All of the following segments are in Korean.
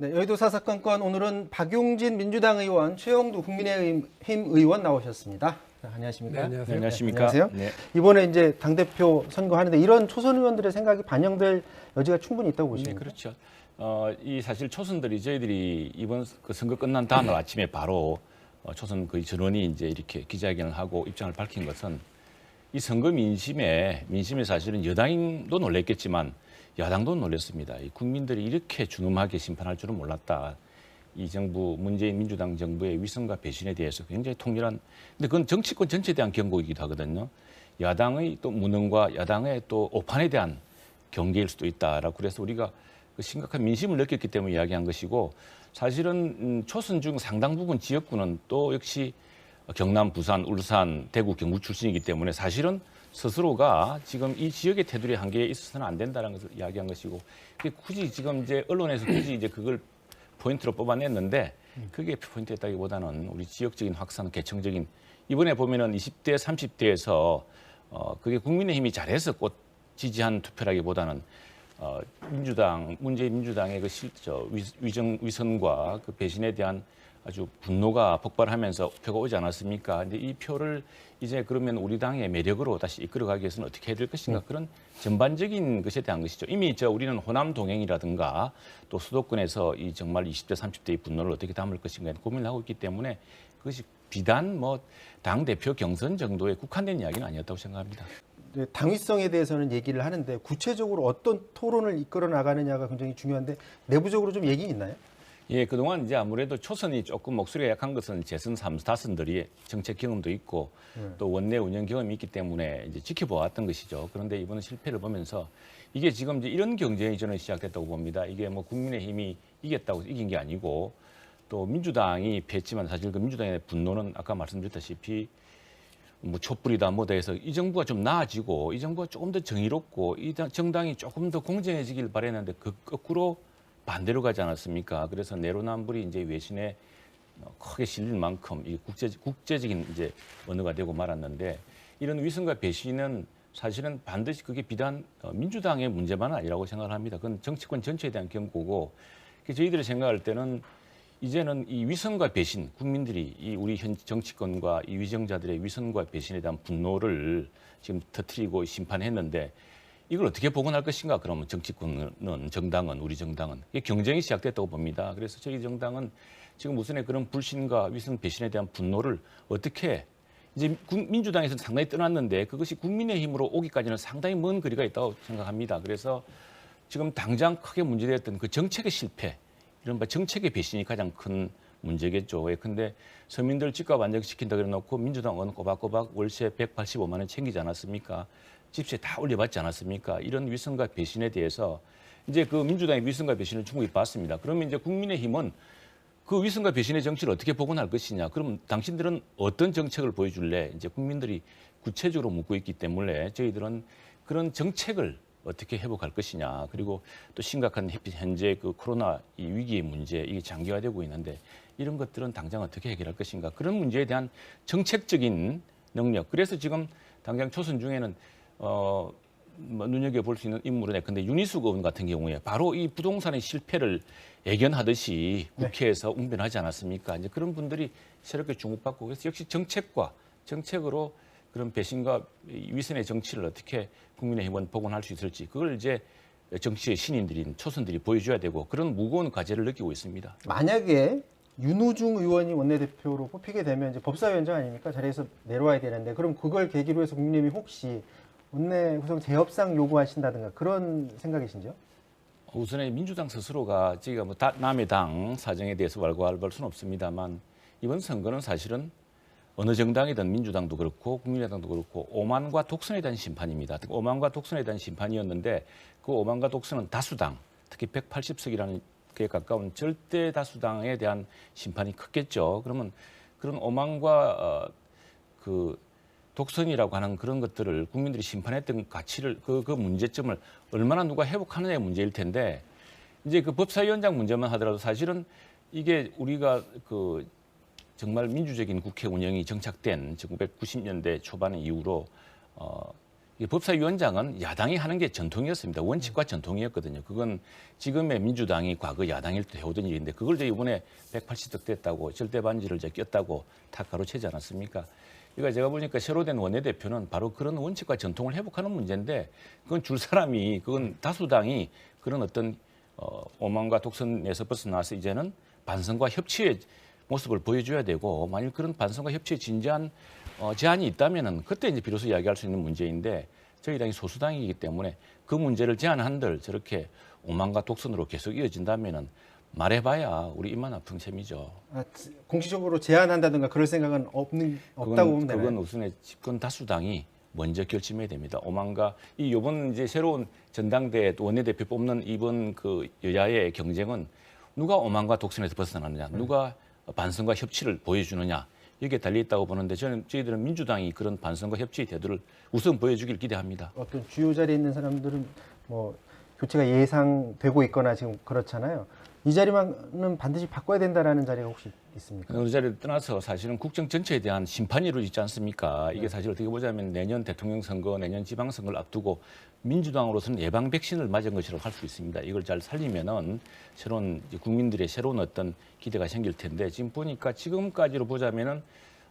네, 여의도 사사건건 오늘은 박용진 민주당 의원, 최영두 국민의힘 의원 나오셨습니다. 자, 안녕하십니까? 네, 안녕하세요. 네, 안녕하십니까? 네, 안녕하세요. 네. 이번에 이제 당대표 선거하는데 이런 초선 의원들의 생각이 반영될 여지가 충분히 있다고 보십니까? 네, 그렇죠. 이 사실 초선들이 저희들이 이번 그 선거 끝난 다음 날 아침에 바로 초선 거의 전원이 이제 이렇게 기자회견을 하고 입장을 밝힌 것은 이 선거 민심에 사실은 여당도 놀랬겠지만 야당도 놀랐습니다. 이 국민들이 이렇게 준엄하게 심판할 줄은 몰랐다. 이 정부 문재인 민주당 정부의 위선과 배신에 대해서 굉장히 통렬한. 근데 그건 정치권 전체에 대한 경고이기도 하거든요. 야당의 또 무능과 야당의 또 오판에 대한 경계일 수도 있다라고 그래서 우리가 그 심각한 민심을 느꼈기 때문에 이야기한 것이고 사실은 초선 중 상당 부분 지역구는 또 역시 경남, 부산, 울산, 대구, 경북 출신이기 때문에 사실은 스스로가 지금 이 지역의 테두리 한계에 있어서는 안 된다는 것을 이야기한 것이고 굳이 지금 이제 언론에서 굳이 이제 그걸 포인트로 뽑아냈는데 그게 포인트였다기보다는 우리 지역적인 확산, 계층적인 이번에 보면은 20대, 30대에서 그게 국민의힘이 잘해서 꼭 지지한 투표라기보다는 민주당, 문재인 민주당의 그 위선과 그 배신에 대한 아주 분노가 폭발하면서 표가 오지 않았습니까? 근데 이 표를 이제 그러면 우리 당의 매력으로 다시 이끌어가기 위해서는 어떻게 해야 될 것인가? 그런 전반적인 것에 대한 것이죠. 이미 우리는 호남 동행이라든가 또 수도권에서 이 정말 20대, 30대의 분노를 어떻게 담을 것인가 고민을 하고 있기 때문에 그것이 비단 당 대표 경선 정도에 국한된 이야기는 아니었다고 생각합니다. 당위성에 대해서는 얘기를 하는데 구체적으로 어떤 토론을 이끌어 나가느냐가 굉장히 중요한데 내부적으로 좀 얘기 있나요? 예, 그동안 이제 아무래도 초선이 조금 목소리가 약한 것은 재선 3, 4선들이 정책 경험도 있고 또 원내 운영 경험이 있기 때문에 이제 지켜보았던 것이죠. 그런데 이번 실패를 보면서 이게 지금 이제 이런 경쟁이 저는 시작됐다고 봅니다. 이게 국민의힘이 이겼다고 이긴 게 아니고 또 민주당이 패했지만 사실 그 민주당의 분노는 아까 말씀드렸다시피 촛불이다 뭐다 해서 이 정부가 좀 나아지고 이 정부가 조금 더 정의롭고 이 정당이 조금 더 공정해지길 바랬는데 그 거꾸로 반대로 가지 않았습니까? 그래서 내로남불이 이제 외신에 크게 실릴 만큼 이 국제적인 이제 언어가 되고 말았는데 이런 위선과 배신은 사실은 반드시 그게 비단 민주당의 문제만은 아니라고 생각을 합니다. 그건 정치권 전체에 대한 경고고 저희들이 생각할 때는 이제는 이 위선과 배신, 국민들이 이 우리 현 정치권과 이 위정자들의 위선과 배신에 대한 분노를 지금 터뜨리고 심판했는데 이걸 어떻게 복원할 것인가? 그러면 정치권은, 정당은, 우리 정당은 경쟁이 시작됐다고 봅니다. 그래서 저희 정당은 지금 우선의 그런 불신과 위선 배신에 대한 분노를 어떻게 이제 민주당에서는 상당히 떠났는데 그것이 국민의힘으로 오기까지는 상당히 먼 거리가 있다고 생각합니다. 그래서 지금 당장 크게 문제되었던 그 정책의 실패, 이른바 정책의 배신이 가장 큰 문제겠죠. 근데 서민들 집값 안정시킨다 그래놓고 민주당은 꼬박꼬박 월세 185만 원 챙기지 않았습니까? 집세 다 올려받지 않았습니까? 이런 위선과 배신에 대해서 이제 그 민주당의 위선과 배신을 충분히 봤습니다. 그러면 이제 국민의힘은 그 위선과 배신의 정치를 어떻게 복원할 것이냐? 그럼 당신들은 어떤 정책을 보여줄래? 이제 국민들이 구체적으로 묻고 있기 때문에 저희들은 그런 정책을 어떻게 회복할 것이냐? 그리고 또 심각한 현재 그 코로나 이 위기의 문제 이게 장기화되고 있는데 이런 것들은 당장 어떻게 해결할 것인가? 그런 문제에 대한 정책적인 능력. 그래서 지금 당장 초선 중에는 눈여겨볼 수 있는 인물은 근데 윤희숙 의원 같은 경우에 바로 이 부동산의 실패를 예견하듯이 국회에서 웅변하지 않았습니까? 이제 그런 분들이 새롭게 주목받고 그래서 역시 정책으로 그런 배신과 위선의 정치를 어떻게 국민의힘은 복원할 수 있을지 그걸 이제 정치의 신인들인 초선들이 보여줘야 되고 그런 무거운 과제를 느끼고 있습니다. 만약에 윤우중 의원이 원내대표로 뽑히게 되면 이제 법사위원장 아닙니까? 자리에서 내려와야 되는데 그럼 그걸 계기로 해서 국민의힘이 혹시 원내 구성 재협상 요구하신다든가 그런 생각이신지요? 우선에 민주당 스스로가 저희가 남의 당 사정에 대해서 왈가왈부할 수는 없습니다만 이번 선거는 사실은 어느 정당이든 민주당도 그렇고 국민의당도 그렇고 오만과 독선에 대한 심판입니다. 오만과 독선에 대한 심판이었는데 그 오만과 독선은 다수당, 특히 180석이라는 게 가까운 절대 다수당에 대한 심판이 컸겠죠. 그러면 그런 오만과 그 독선이라고 하는 그런 것들을 국민들이 심판했던 가치를 그 문제점을 얼마나 누가 회복하느냐의 문제일 텐데 이제 그 법사위원장 문제만 하더라도 사실은 이게 우리가 그 정말 민주적인 국회 운영이 정착된 1990년대 초반 이후로 이 법사위원장은 야당이 하는 게 전통이었습니다. 원칙과 전통이었거든요. 그건 지금의 민주당이 과거 야당일 때 해오던 일인데 그걸 이제 이번에 180석 됐다고 절대 반지를 이제 꼈다고 다 가로채지 않았습니까? 그러니까 제가 보니까 새로 된 원내대표는 바로 그런 원칙과 전통을 회복하는 문제인데 그건 줄 사람이 그건 다수당이 그런 어떤 오만과 독선에서 벗어나서 이제는 반성과 협치의 모습을 보여줘야 되고 만일 그런 반성과 협치에 진지한 제안이 있다면은 그때 이제 비로소 이야기할 수 있는 문제인데 저희 당이 소수당이기 때문에 그 문제를 제안한들 저렇게 오만과 독선으로 계속 이어진다면은 말해봐야 우리 입만 아픈 셈이죠. 공식적으로 제안한다든가 그럴 생각은 없다고 보면 되나요? 그건 우선에 집권 다수당이 먼저 결심해야 됩니다. 오만과 이 이번 이제 새로운 전당대 원내대표 뽑는 이번 그 여야의 경쟁은 누가 오만과 독선에서 벗어나느냐, 누가 반성과 협치를 보여주느냐 여기에 달려 있다고 보는데 저희들은 민주당이 그런 반성과 협치의 태도를 우선 보여주길 기대합니다. 어떤 주요 자리에 있는 사람들은 뭐 교체가 예상되고 있거나 지금 그렇잖아요. 이 자리만은 반드시 바꿔야 된다라는 자리가 혹시 있습니까? 그 자리를 떠나서 사실은 국정 전체에 대한 심판이 이루어지지 않습니까? 이게 사실 어떻게 보자면 내년 대통령 선거, 내년 지방선거를 앞두고 민주당으로서는 예방 백신을 맞은 것이라고 할 수 있습니다. 이걸 잘 살리면은 새로운 국민들의 새로운 어떤 기대가 생길 텐데 지금 보니까 지금까지로 보자면은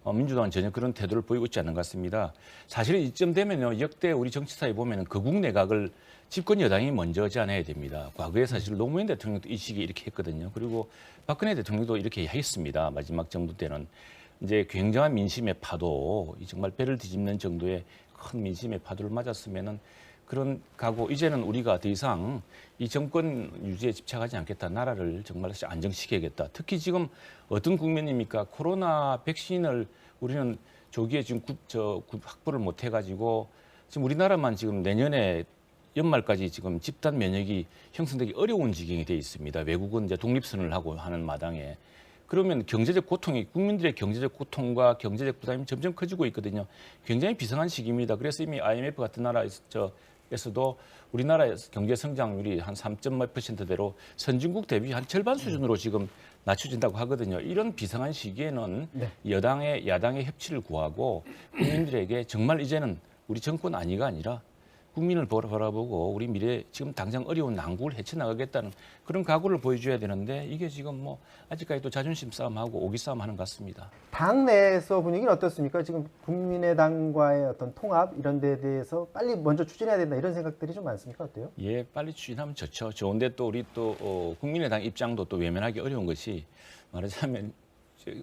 민주당은 전혀 그런 태도를 보이고 있지 않는 것 같습니다. 사실은 이쯤 되면요 역대 우리 정치사에 보면은 거국 내각을 집권 여당이 먼저 제안해야 됩니다. 과거에 사실 노무현 대통령도 이 시기에 이렇게 했거든요. 그리고 박근혜 대통령도 이렇게 했습니다. 마지막 정부 때는 이제 굉장한 민심의 파도, 정말 배를 뒤집는 정도의 큰 민심의 파도를 맞았으면은 그런 각오 이제는 우리가 더 이상 이 정권 유지에 집착하지 않겠다. 나라를 정말 안정시켜야겠다. 특히 지금 어떤 국면입니까? 코로나 백신을 우리는 조기에 지금 확보를 못 해가지고 지금 우리나라만 지금 내년에 연말까지 지금 집단 면역이 형성되기 어려운 지경이 돼 있습니다. 외국은 이제 독립선을 하고 하는 마당에. 그러면 경제적 고통이 국민들의 경제적 고통과 경제적 부담이 점점 커지고 있거든요. 굉장히 비상한 시기입니다. 그래서 이미 IMF 같은 나라에서도 우리나라의 경제 성장률이 한 3.몇%대로 선진국 대비 한 절반 수준으로 지금 낮춰진다고 하거든요. 이런 비상한 시기에는 야당의 협치를 구하고 국민들에게 정말 이제는 우리 정권 아니가 아니라 국민을 바라보고 우리 미래 지금 당장 어려운 난국을 헤쳐나가겠다는 그런 각오를 보여줘야 되는데 이게 지금 뭐 아직까지도 자존심 싸움하고 오기 싸움하는 것 같습니다. 당 내에서 분위기는 어떻습니까? 지금 국민의당과의 어떤 통합 이런 데에 대해서 빨리 먼저 추진해야 된다 이런 생각들이 좀 많습니까? 어때요? 예, 빨리 추진하면 좋죠. 좋은데 또 우리 또 국민의당 입장도 또 외면하기 어려운 것이 말하자면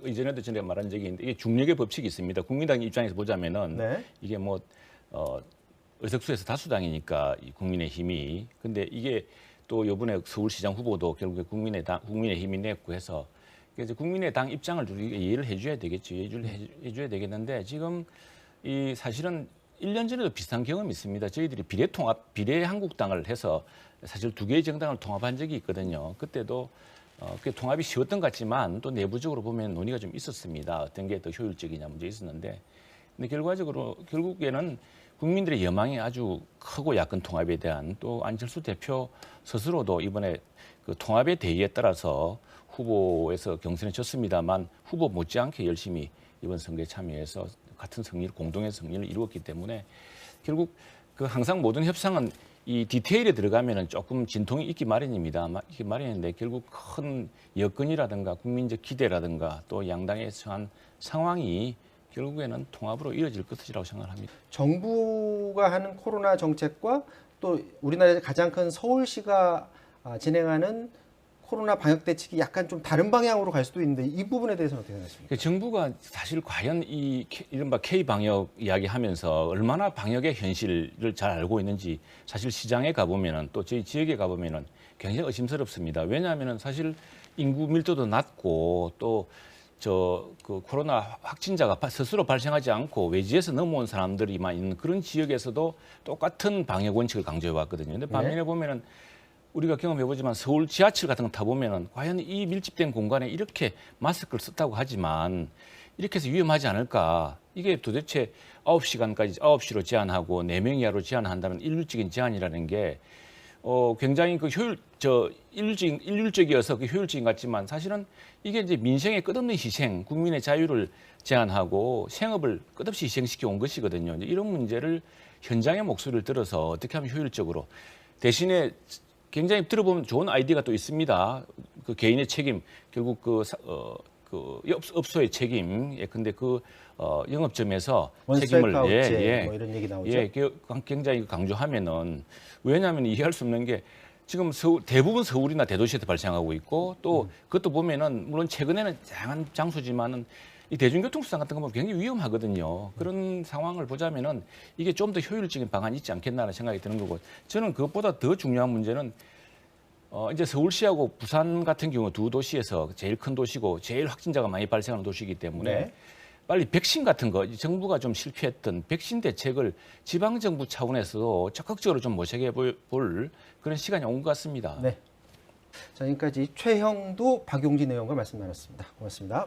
이전에도 전에 말한 적이 있는데 이게 중력의 법칙이 있습니다. 국민의당 입장에서 보자면은 이게 뭐 의석수에서 다수당이니까 이 국민의힘이 근데 이게 또 이번에 서울시장 후보도 결국에 국민의힘이 냈고 해서 그래서 국민의당 입장을 우리가 이해를 해줘야 되겠죠. 이해를 해줘야 되겠는데 지금 이 사실은 1년 전에도 비슷한 경험이 있습니다. 저희들이 비례한국당을 해서 사실 두 개의 정당을 통합한 적이 있거든요. 그때도 그 통합이 쉬웠던 것 같지만 또 내부적으로 보면 논의가 좀 있었습니다. 어떤 게 더 효율적이냐 문제 있었는데 근데 결국에는 국민들의 여망이 아주 크고 야권 통합에 대한 또 안철수 대표 스스로도 이번에 그 통합의 대의에 따라서 후보에서 경선에 졌습니다만 후보 못지않게 열심히 이번 선거에 참여해서 같은 승리를 공동의 승리를 이루었기 때문에 결국 그 항상 모든 협상은 이 디테일에 들어가면은 조금 진통이 있기 마련입니다. 있기 마련인데 결국 큰 여건이라든가 국민적 기대라든가 또 양당에 처한 상황이 결국에는 통합으로 이어질 것이라고 생각합니다. 정부가 하는 코로나 정책과 또 우리나라에서 가장 큰 서울시가 진행하는 코로나 방역 대책이 약간 좀 다른 방향으로 갈 수도 있는데 이 부분에 대해서는 어떻게 생각하십니까? 정부가 사실 과연 이 이른바 K-방역 이야기하면서 얼마나 방역의 현실을 잘 알고 있는지 사실 시장에 가보면은 또 저희 지역에 가보면은 굉장히 의심스럽습니다. 왜냐하면은 사실 인구 밀도도 낮고 또 그 코로나 확진자가 스스로 발생하지 않고 외지에서 넘어온 사람들이만 있는 그런 지역에서도 똑같은 방역 원칙을 강조해 왔거든요. 근데 반면에 보면은 우리가 경험해보지만 서울 지하철 같은 거 타보면은 과연 이 밀집된 공간에 이렇게 마스크를 썼다고 하지만 이렇게 해서 위험하지 않을까? 이게 도대체 9시간까지 9시로 제한하고 4명 이하로 제한한다는 일률적인 제한이라는 게 굉장히 그 일률적이어서 그 효율적인 것 같지만 사실은 이게 이제 민생의 끝없는 희생, 국민의 자유를 제한하고 생업을 끝없이 희생시켜 온 것이거든요. 이제 이런 문제를 현장의 목소리를 들어서 어떻게 하면 효율적으로 대신에 굉장히 들어보면 좋은 아이디어가 또 있습니다. 그 개인의 책임, 결국 그 업소의 책임. 예, 근데 영업점에서 책임을 뭐 이런 얘기 나오죠. 굉장히 강조하면은 왜냐하면 이해할 수 없는 게 지금 대부분 서울이나 대도시에서 발생하고 있고 또 그것도 보면은 물론 최근에는 다양한 장소지만은 이 대중교통수단 같은 거 보면 굉장히 위험하거든요. 그런 상황을 보자면은 이게 좀 더 효율적인 방안이 있지 않겠나라는 생각이 드는 거고 저는 그것보다 더 중요한 문제는 이제 서울시하고 부산 같은 경우 두 도시에서 제일 큰 도시고 제일 확진자가 많이 발생하는 도시이기 때문에 네. 빨리 백신 같은 거 정부가 좀 실패했던 백신 대책을 지방정부 차원에서 적극적으로 좀 모색해 볼 그런 시간이 온 것 같습니다. 네. 자, 지금까지 최형도 박용진 의원과 말씀 나눴습니다. 고맙습니다.